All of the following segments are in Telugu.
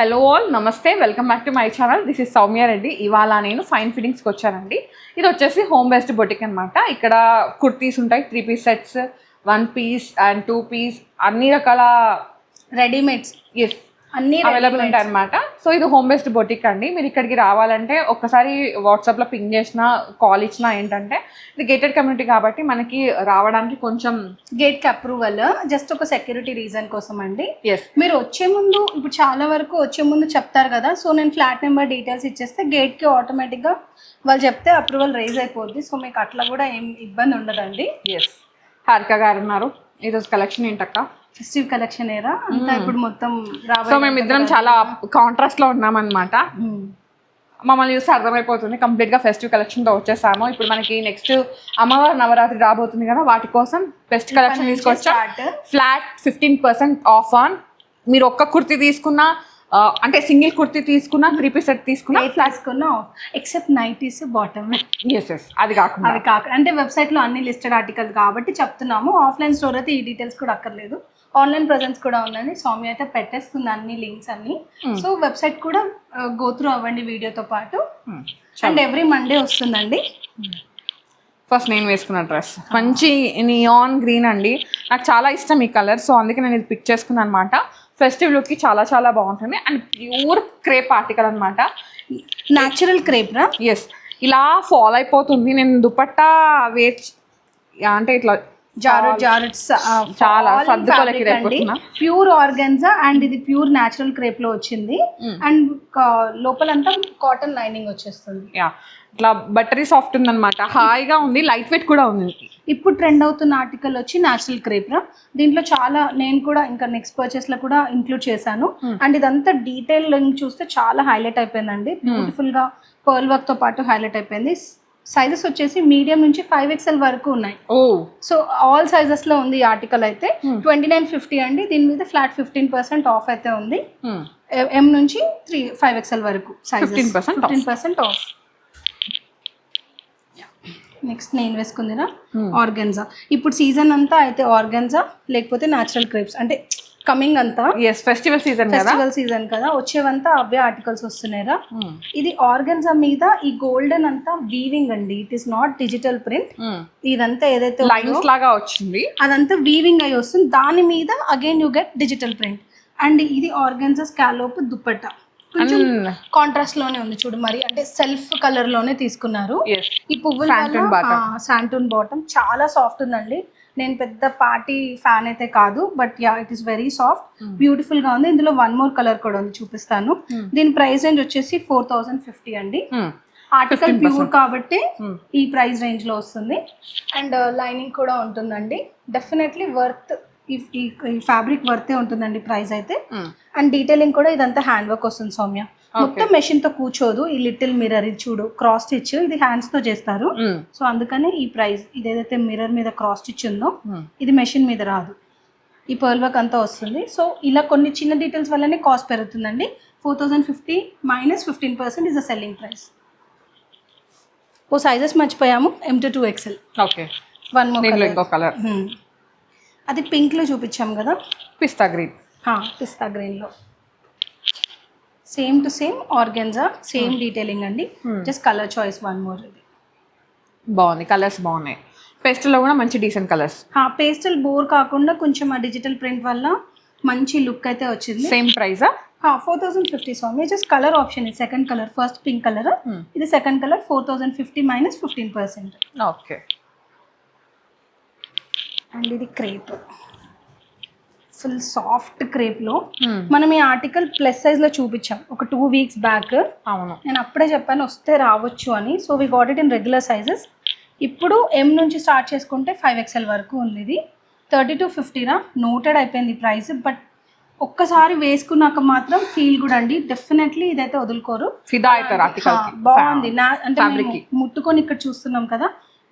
హలో ఆల్, నమస్తే, welcome back to my channel. This is Soumya Reddy. ఇవాళ నేను ఫైన్ ఫిట్టింగ్స్కి వచ్చానండి. ఇది వచ్చేసి హోమ్ బేస్డ్ బొటిక్ అనమాట. ఇక్కడ కుర్తీస్ ఉంటాయి, 3 piece sets, 1 piece and 2 piece, అన్ని రకాల రెడీమేడ్స్ ఎస్ అన్నీ అవైలబుల్ ఉంటాయి అనమాట. సో ఇది హోమ్ బేస్డ్ బొటిక్ అండి. మీరు ఇక్కడికి రావాలంటే ఒక్కసారి వాట్సాప్లో పింగ్ చేసినా, కాల్ ఇచ్చినా ఏంటంటే ఇది గేటెడ్ కమ్యూనిటీ కాబట్టి మనకి రావడానికి కొంచెం గేట్కి అప్రూవల్ జస్ట్ ఒక సెక్యూరిటీ రీజన్ కోసం అండి. ఎస్, మీరు వచ్చే ముందు ఇప్పుడు చాలా వరకు వచ్చే ముందు చెప్తారు కదా, సో నేను ఫ్లాట్ నెంబర్ డీటెయిల్స్ ఇచ్చేస్తే గేట్కి ఆటోమేటిక్గా వాళ్ళు చెప్తే అప్రూవల్ రైజ్ అయిపోద్ది. సో మీకు అట్లా కూడా ఏం ఇబ్బంది ఉండదండి. ఎస్, హారిక గారు ఉన్నారు. ఈరోజు కలెక్షన్ ఏంటక్క? ఫెస్టివ్ కలెక్షన్ ఏరా అంతా ఇప్పుడు మొత్తం సో మేమిద్దరం చాలా కాంట్రాస్ట్ లో ఉన్నామన్నమాట. మమ్మల్ని చూస్తే అర్థమైపోతుంది, కంప్లీట్ గా ఫెస్టివ్ కలెక్షన్ తో వచ్చేసాము. ఇప్పుడు మనకి నెక్స్ట్ అమ్మవారి నవరాత్రి రాబోతుంది కదా, వాటి కోసం బెస్ట్ కలెక్షన్ తీసుకొచ్చా. ఫ్లాట్ 15% ఆఫ్ ఆన్ మీరు ఒక్క కుర్తీ తీసుకున్నా, అంటే సింగిల్ కుర్తీ తీసుకున్నా, 3 పీస్ సెట్ తీసుకున్నా, తీసుకున్నా ఎక్సెప్ట్ నైటీస్ బాటమ్. ఎస్, అది కాకుండా అంటే వెబ్సైట్లో అన్ని లిస్టెడ్ ఆర్టికల్స్ కాబట్టి చెప్తున్నాము. ఆఫ్లైన్ స్టోర్ అయితే ఈ డీటెయిల్స్ కూడా అక్కర్లేదు. ఆన్లైన్ ప్రెజెన్స్ కూడా ఉందండి. సౌమ్య అయితే పెట్టేస్తుంది అన్ని లింక్స్ అన్ని. సో వెబ్సైట్ కూడా గో త్రూ అవ్వండి వీడియోతో పాటు. అండ్ ఎవ్రీ మండే వస్తుందండి. ఫస్ట్ నేను వేసుకున్న డ్రెస్ మంచి నియాన్ గ్రీన్ అండి. నాకు చాలా ఇష్టం ఈ కలర్, సో అందుకే నేను ఇది పిక్ చేసుకున్నాను అనమాట. ఫెస్టివ్ లుక్కి చాలా చాలా బాగుంటుంది. అండ్ ప్యూర్ క్రేప్ ఆర్టికల్ అనమాట. న్యాచురల్ క్రేప్ రా. ఎస్, ఇలా ఫాల్ అయిపోతుంది. నేను దుపట్టా అంటే ఇట్లా చాలా సర్దుకోలేకపోతున్నా. ప్యూర్ ఆర్గన్జా అండ్ ఇది ప్యూర్ న్యాచురల్ క్రేప్ లో వచ్చింది. అండ్ లోపలంతా కాటన్ లైనింగ్ వచ్చేస్తుంది. ఇట్లా బటరీ సాఫ్ట్ ఉంది అనమాట, హాయిగా ఉంది, లైట్ వెయిట్ కూడా ఉంది. ఇప్పుడు ట్రెండ్ అవుతున్న ఆర్టికల్ వచ్చి న్యాచురల్ క్రేప్ రా. దీంట్లో చాలా నేను కూడా ఇంకా నెక్స్ట్ పర్చేస్ లో కూడా ఇంక్లూడ్ చేశాను. అండ్ ఇదంతా డీటెయిల్ చూస్తే చాలా హైలైట్ అయిపోయిందండి. బ్యూటిఫుల్ గా పర్ల్ వర్క్ తో పాటు హైలైట్ అయిపోయింది. సైజెస్ వచ్చేసి మీడియం నుంచి 5XL వరకు ఉన్నాయి. సో ఆల్ సైజెస్ లో ఉంది ఈ ఆర్టికల్ అయితే. 2950 అండి. దీని మీద ఫ్లాట్ 15% ఆఫ్ అయితే ఉంది. M నుంచి 5XL వరకు 15% ఆఫ్. నెక్స్ట్ నేను వేసుకుందిరా ఆర్గన్జా. ఇప్పుడు సీజన్ అంతా అయితే ఆర్గన్జా లేకపోతే న్యాచురల్ క్రేప్స్, అంటే కమింగ్ అంతా ఫెస్టివల్ సీజన్ కదా, వచ్చేవంతా అవే ఆర్టికల్స్ వస్తున్నాయిరా. ఇది ఆర్గన్జా మీద ఈ గోల్డెన్ అంతా వీవింగ్ అండి. It is not digital print. ఇదంతా ఏదైతే లైన్స్ లాగా వచ్చింది అదంతా వీవింగ్ అయి వస్తుంది. దాని మీద again you get digital print. And ఇది ఆర్గన్జా స్కాలోప్ దుపట్టా కొంచెం కాంట్రాస్ట్ లోనే ఉంది చూడు, మరి అంటే సెల్ఫ్ కలర్ లోనే తీసుకున్నారు. ఈ పువ్వుల శాంటూన్ బాటమ్ చాలా సాఫ్ట్ ఉందండి. నేను పెద్ద పార్టీ ఫ్యాన్ అయితే కాదు, but yeah it is very soft, beautiful గా ఉంది. ఇందులో 1 more కలర్ కూడా ఉంది, చూపిస్తాను. దీని ప్రైస్ రేంజ్ వచ్చేసి 4050 అండి. ఆర్టికల్ ప్యూర్ కాబట్టి ఈ ప్రైస్ రేంజ్ లో వస్తుంది. అండ్ లైనింగ్ కూడా ఉంటుందండి. డెఫినెట్లీ వర్త్, ఈ ఫ్యాబ్రిక్ వర్తే ఉంటుందండి ప్రైస్ అయితే. అండ్ డీటెయిలింగ్ కూడా ఇదంతా హ్యాండ్ వర్క్ వస్తుంది సౌమ్య. మొత్తం మెషిన్ తో కూర్చోదు. ఈ లిటిల్ మిర్రర్ ఇది చూడు, క్రాస్ స్టిచ్, ఇది హ్యాండ్స్ తో చేస్తారు. సో అందుకని ఈ ప్రైస్, ఇదేదైతే మిర్రర్ మీద క్రాస్ స్టిచ్ ఉందో ఇది మెషిన్ మీద రాదు. ఈ పర్ల్ వర్క్ అంతా వస్తుంది. సో ఇలా కొన్ని చిన్న డీటెయిల్స్ వల్లనే కాస్ట్ పెరుగుతుందండి. 4050 minus 15% is the selling price. Oh sizes మర్చిపోయాము, M to 2XL. Okay, 1 more colour. అది పింక్ లో చూపించాం కదా, పిస్తా గ్రీన్. పిస్తా గ్రీన్ లో same to same organza, same detailing అండి. Just colour choice 1 more. ఇది బాగుంది, కలర్స్ బాగున్నాయి. పేస్టల్ లో కూడా మంచి డీసెంట్ కలర్స్. పేస్టల్ బోర్ కాకుండా కొంచెం ఆ డిజిటల్ ప్రింట్ వల్ల మంచి లుక్ అయితే వచ్చింది. సేమ్ ప్రైస్ 4050 స్వామి. జస్ట్ కలర్ ఆప్షన్, ఇది second colour, first pink colour, ఇది second colour. 4050 minus 15%. Okay. And ఇది క్రేప్, ఫుల్ సాఫ్ట్ క్రేప్ లో. మనం ఈ ఆర్టికల్ ప్లస్ సైజ్ లో చూపించాం ఒక 2 weeks బ్యాక్. అవును, నేను అప్పుడే చెప్పాను వస్తే రావచ్చు అని. So we got it in regular sizes. ఇప్పుడు M నుంచి స్టార్ట్ చేసుకుంటే 5XL వరకు ఉంది. ఇది 3250 రా. నోటెడ్ అయిపోయింది ప్రైస్, బట్ ఒక్కసారి వేసుకున్నాక మాత్రం ఫీల్ గుడ్ అండి. డెఫినెట్లీ ఇదైతే వదులుకోరు, ఫిదా అవుతారు. బాగుంది. అంటే ముట్టుకొని ఇక్కడ చూస్తున్నాం కదా,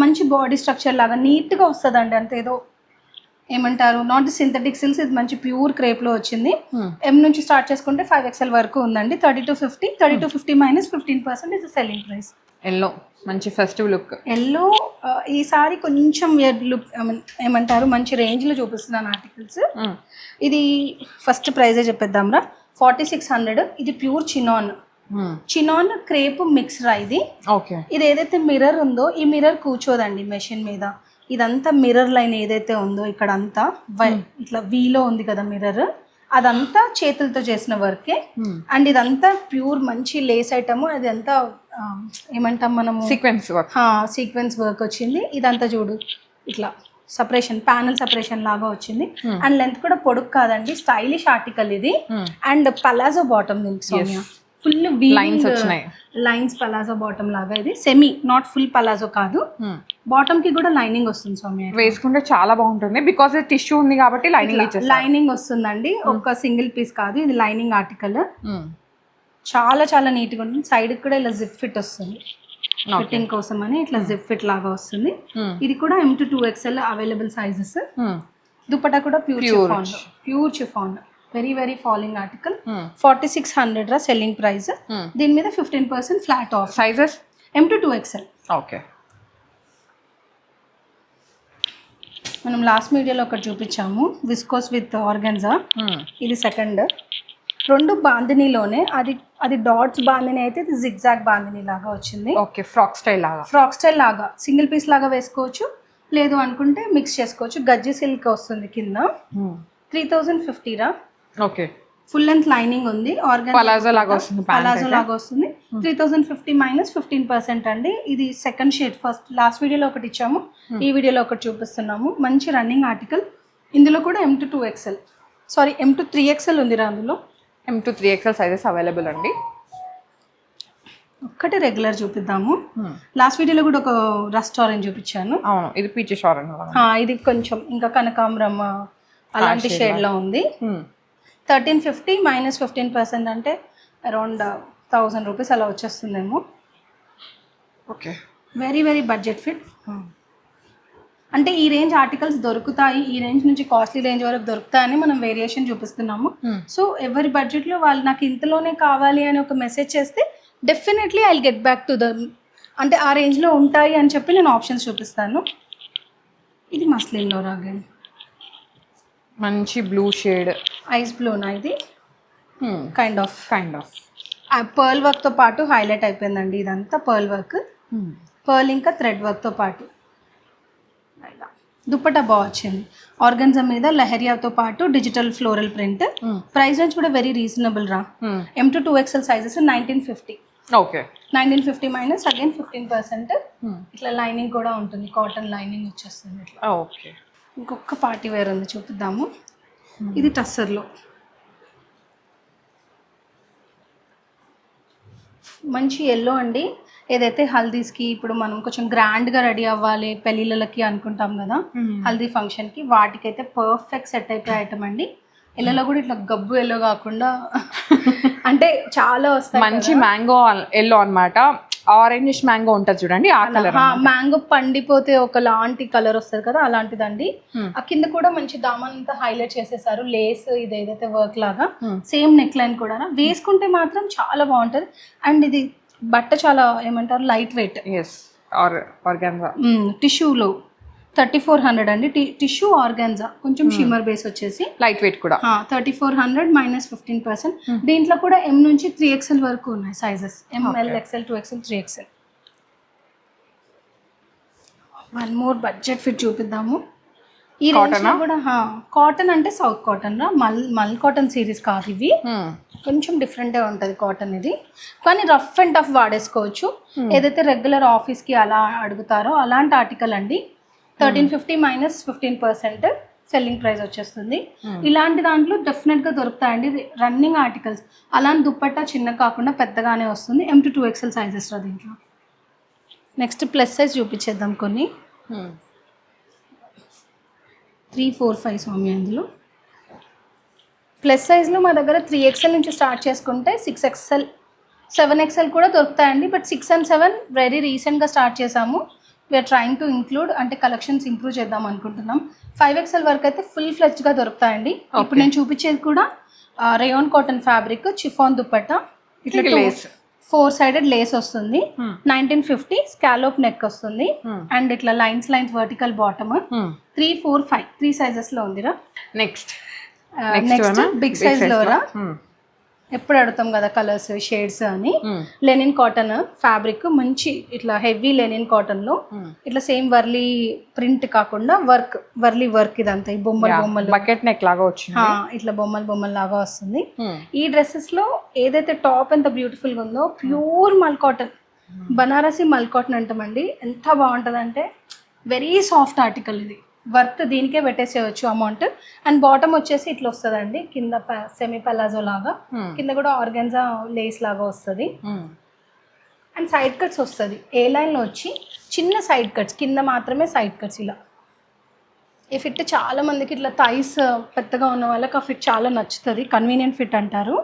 మంచి బాడీ స్ట్రక్చర్ లాగా నీట్గా వస్తుంది అండి. అంతే ఏదో ఏమంటారు, నాట్ ది సింథటిక్ సిల్క్స్, ఇది మంచి ప్యూర్ క్రేప్ లో వచ్చింది. M నుంచి స్టార్ట్ చేసుకుంటే 5XL వరకు ఉందండి. 3250 minus 15% is selling price. Yellow మంచి ఫెస్టివ్ లుక్. ఎల్లో ఈసారి కొంచెం వియర్డ్ లుక్, ఏమంటారు మంచి రేంజ్ లో చూపిస్తున్నాను ఆర్టికల్స్. ఇది ఫస్ట్ ప్రైజే చెప్పేద్దాంరా. 4600. ఇది ప్యూర్ చినాన్ క్రేప్ మిక్స్ రా ఇది. ఓకే. ఇది ఏదైతే మిర్రర్ ఉందో ఈ మిర్రర్ కూర్చోదండి మెషిన్ మీద. ఇదంతా మిర్రర్ లైన్ ఏదైతే ఉందో ఇక్కడ అంతా ఇట్లా వీలో ఉంది కదా మిర్రర్, అదంతా చేతులతో చేసిన వర్కే. అండ్ ఇదంతా ప్యూర్ మంచి లేస్ ఐటమ్. అదంతా ఏమంటాం మనము సీక్వెన్స్ వర్క్ వచ్చింది. ఇదంతా చూడు ఇట్లా సపరేషన్, ప్యానల్ సపరేషన్ లాగా వచ్చింది. అండ్ లెంత్ కూడా పొడుగు కాదండి, స్టైలిష్ ఆర్టికల్ ఇది. అండ్ పలాజో బాటమ్ దీనికి Soumya, full lines palazzo bottom లాగా. ఇది సెమీ, నాట్ ఫుల్ పలాజో కాదు. బాటమ్ కి కూడా లైనింగ్ వస్తుంది సౌమ్య, వేసుకుంటే చాలా బాగుంటుంది బికాస్ టిష్యూ ఉంది కాబట్టి లైనింగ్ వస్తుందండి. ఒక సింగిల్ పీస్ కాదు, ఇది లైనింగ్ ఆర్టికల్. చాలా చాలా నీట్ గా ఉంటుంది. సైడ్ కూడా ఇలా జిప్ ఫిట్ వస్తుంది, ఫిట్టింగ్ కోసం అని ఇట్లా జిప్ ఫిట్ లాగా వస్తుంది. ఇది కూడా M to 2XL available sizes. Dupatta కూడా pure chiffon, very very falling article. 4600 రా సెల్లింగ్ ప్రైస్. దీని మీద 15% flat off. Sizes M to 2XL. Okay. మనం లాస్ట్ మీడియాలో ఒకటి చూపించాము, విస్కోస్ విత్ ఆర్గన్జా. ఇది సెకండ్. రెండు బాందినీలోనే, అది డాట్స్ బాందిని అయితే ఇది జిగ్జాగ్ బాందిని లాగా వచ్చింది. ఓకే. ఫ్రాక్ స్టైల్ లాగా సింగిల్ పీస్ లాగా వేసుకోవచ్చు, లేదు అనుకుంటే మిక్స్ చేసుకోవచ్చు. గజ్జి సిల్క్ వస్తుంది కింద. 3050 రా. ఓకే. ఫుల్ లెంత్ లైనింగ్ ఉంది. పలాజో లాగా వస్తుంది. 3050 మైనస్ 15% అండి. ఇది సెకండ్ షేడ్. లాస్ట్ వీడియోలో ఒకటి ఇచ్చాము, ఈ వీడియోలో ఒకటి చూపిస్తున్నాము. మంచి రన్నింగ్ ఆర్టికల్. ఇందులో కూడా M to 2XL, sorry M to 3XL ఉందిరా. అందులో M to 3XL sizes available అండి. ఒక్కటి రెగ్యులర్ చూపిద్దాము. లాస్ట్ వీడియోలో కూడా ఒక రస్ట్ ఆరెంజ్ చూపించాను. అవును, ఇది పీచెస్ ఆరెంజ్. ఇది కొంచెం ఇంకా కనకాంబరం అలాంటి షేడ్ లో ఉంది. 1350 మైనస్ 15% అంటే అరౌండ్ 1000 రూపీస్ అలా వచ్చేస్తుందేమో. Okay. Very very budget fit. అంటే ఈ రేంజ్ ఆర్టికల్స్ దొరుకుతాయి, ఈ రేంజ్ నుంచి కాస్ట్లీ రేంజ్ వరకు దొరుకుతాయని మనం వేరియేషన్ చూపిస్తున్నాము. సో ఎవరి బడ్జెట్లో వాళ్ళు నాకు ఇంతలోనే కావాలి అని ఒక మెసేజ్ చేస్తే definitely I get back to the, అంటే ఆ రేంజ్లో ఉంటాయి అని చెప్పి నేను ఆప్షన్స్ చూపిస్తాను. ఇది మస్లిన్లో రాగా మంచి బ్లూ షేడ్, ఐస్ బ్లూనా ఇది. కైండ్ ఆఫ్ పర్ల్ వర్క్తో పాటు హైలైట్ అయిపోయిందండి. ఇదంతా పర్ల్ వర్క్, పర్ల్ ఇంకా థ్రెడ్ వర్క్తో పాటు. దుప్పటా బాగా వచ్చింది. ఆర్గన్జా మీద లెహరియాతో పాటు digital floral print. Price range కూడా వెరీ రీజనబుల్ రా. M to 2XL sizes 1950. Okay. 1950 minus again 15%. ఇట్లా లైనింగ్ కూడా ఉంటుంది, కాటన్ లైనింగ్ వచ్చేస్తుంది ఇట్లా. ఓకే. ఇంకొక పార్టీ వేర్ ఉంది చూపిద్దాము. ఇది టస్సర్లో మంచి ఎల్లో అండి. ఏదైతే హల్దీస్కి ఇప్పుడు మనం కొంచెం గ్రాండ్గా రెడీ అవ్వాలి పెళ్ళిళ్ళకి అనుకుంటాం కదా, హల్దీ ఫంక్షన్కి, వాటికైతే పర్ఫెక్ట్ సెట్ అయిపోయే ఐటమ్ అండి. ఎల్లోలో కూడా ఇట్లా గబ్బు ఎల్లో కాకుండా అంటే చాలా వస్తాయి. మంచి మ్యాంగో ఎల్లో అన్నమాట. ఆరెంజ్ మ్యాంగో ఉంటుంది చూడండి, ఆ కలర్. మ్యాంగో పండిపోతే ఒకలాంటి కలర్ వస్తుంది కదా, అలాంటిదండి. ఆ కింద కూడా మంచి దామన్ అంతా హైలైట్ చేసేసారు, లేస్ ఇది ఏదైతే వర్క్ లాగా. సేమ్ నెక్ లైన్ కూడా వేసుకుంటే మాత్రం చాలా బాగుంటుంది. అండ్ ఇది బట్ట చాలా ఏమంటారు లైట్ వెయిట్. ఆర్గాన్జా టిష్యూలో 3400 అండి. టిష్యూ ఆర్గాన్జా కొంచెం షిమ్మర్ బేస్ వచ్చేసి లైట్ వెయిట్ కూడా. 3400 మైనస్ 15%. దీంట్లో కూడా M నుంచి 3XL వరకు ఉన్నాయి sizes. ML, XL, 2XL, 3XL. One more budget fit చూపిద్దాము. ఈ రేంజ్ కూడా కాటన్ అంటే సౌత్ కాటన్ రా, మల్ కాటన్ సిరీస్ కాదు ఇవి. కొంచెం డిఫరెంట్గా ఉంటుంది కాటన్ ఇది, కానీ రఫ్ అండ్ టఫ్ వాడేసుకోవచ్చు. ఏదైతే రెగ్యులర్ ఆఫీస్కి అలా అడుగుతారో అలాంటి ఆర్టికల్ అండి. 1350 మైనస్ 15% సెల్లింగ్ ప్రైస్ వచ్చేస్తుంది. ఇలాంటి దాంట్లో డెఫినెట్గా దొరుకుతాయండి రన్నింగ్ ఆర్టికల్స్. అలాంటి దుప్పట్టా చిన్న కాకుండా పెద్దగానే వస్తుంది. M to 2XL సైజెస్ రా దీంట్లో. నెక్స్ట్ ప్లస్ సైజ్ చూపించేద్దాం కొన్ని. 3, 4, 5 స్వామి. అందులో ప్లస్ సైజ్లో మా దగ్గర 3XL నుంచి స్టార్ట్ చేసుకుంటే 6XL, 7XL కూడా దొరుకుతాయండి. బట్ 6 and 7 వెరీ రీసెంట్గా స్టార్ట్ చేసాము. వీఆర్ ట్రైంగ్ టు ఇంక్లూడ్, అంటే కలెక్షన్స్ ఇంప్రూవ్ చేద్దాం అనుకుంటున్నాం. 5XL వరకు అయితే ఫుల్ ఫ్లెడ్జ్గా దొరుకుతాయండి. ఇప్పుడు నేను చూపించేది కూడా rayon cotton fabric, chiffon dupatta. ఇట్లా 4 సైడెడ్ లేస్ వస్తుంది. 1950 స్కాలోప్ నెక్ వస్తుంది. అండ్ ఇట్లా లైన్స్ వర్టికల్ బాటమ్. 3, 4, 5 3 సైజెస్ లో ఉందిరా. నెక్స్ట్ బిగ్ సైజ్ లో రా. ఎప్పుడు అడుగుతాం కదా కలర్స్ షేడ్స్ అని. లెనిన్ కాటన్ ఫ్యాబ్రిక్, మంచి ఇట్లా హెవీ లెనిన్ కాటన్లో ఇట్లా సేమ్ వర్లీ ప్రింట్ కాకుండా వర్లీ వర్క్ ఇదంతా ఈ బొమ్మలు బకెట్ నెక్ లాగా వచ్చింది, ఇట్లా బొమ్మలు లాగా వస్తుంది. ఈ డ్రెస్సెస్లో ఏదైతే టాప్ ఎంత బ్యూటిఫుల్గా ఉందో ప్యూర్ మల్ కాటన్, బనారసి మల్ కాటన్ అంటామండి. ఎంత బాగుంటుంది అంటే వెరీ సాఫ్ట్ ఆర్టికల్ ఇది, వర్త్ దీనికే పెట్టేసేయచ్చు అమౌంట్. అండ్ బాటమ్ వచ్చేసి ఇట్లా వస్తుందండి, కింద సెమీ పలాజో లాగా, కింద కూడా ఆర్గాన్జా లేస్ లాగా వస్తుంది. అండ్ సైడ్ కట్స్ వస్తుంది, ఏ లైన్లో వచ్చి చిన్న సైడ్ కట్స్, కింద మాత్రమే సైడ్ కట్స్. ఇలా ఈ ఫిట్ చాలా మందికి ఇట్లా థైస్ పెద్దగా ఉన్న వాళ్ళకి ఆ ఫిట్ చాలా నచ్చుతుంది, కన్వీనియంట్ ఫిట్ అంటారు.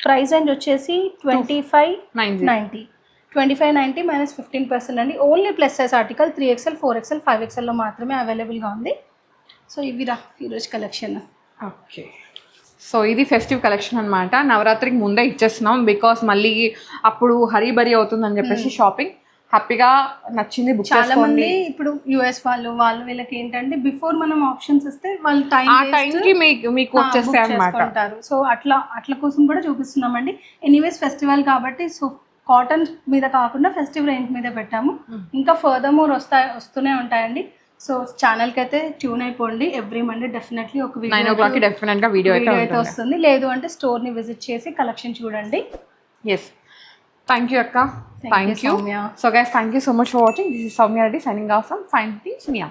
ప్రైస్ రేంజ్ వచ్చేసి 2590, 2590 మైనస్ 15% అండి. Only plus size article 3XL, 4XL, 5XLలో మాత్రమే అవైలబుల్గా ఉంది. సో ఇవిరా ఈరోజు కలెక్షన్. ఓకే, సో ఇది ఫెస్టివ్ కలెక్షన్ అనమాట. నవరాత్రికి ముందే ఇచ్చేస్తున్నాం బికాస్ మళ్ళీ అప్పుడు హరీ బరీ అవుతుందని చెప్పేసి షాపింగ్. హ్యాపీగా నచ్చింది బుక్ చాలా మంది ఇప్పుడు యూఎస్ వాళ్ళు వీళ్ళకి ఏంటంటే బిఫోర్ మనం ఆప్షన్స్ ఇస్తే వాళ్ళు టైంకి మీకు వచ్చేస్తాయి అనమాట. సో అట్లా కోసం కూడా చూపిస్తున్నామండి. ఎనీవేస్ ఫెస్టివల్ కాబట్టి సో కాటన్ మీద కాకుండా ఫెస్టివ్ రేంజ్ మీద పెట్టాము. ఇంకా ఫర్దర్ మోర్ వస్తూనే ఉంటాయండి. సో ఛానల్కి అయితే ట్యూన్ అయిపోండి. ఎవ్రీ మండే డెఫినెట్లీ ఒక 9 o'clock డెఫినెట్గా వీడియో అయితే వస్తుంది. లేదు అంటే స్టోర్ని విజిట్ చేసి కలెక్షన్ చూడండి. ఎస్, థ్యాంక్ యూ అక్క, thank you. So guys, thank you so much for watching. This is Soumya Reddy signing off from fine సినియా.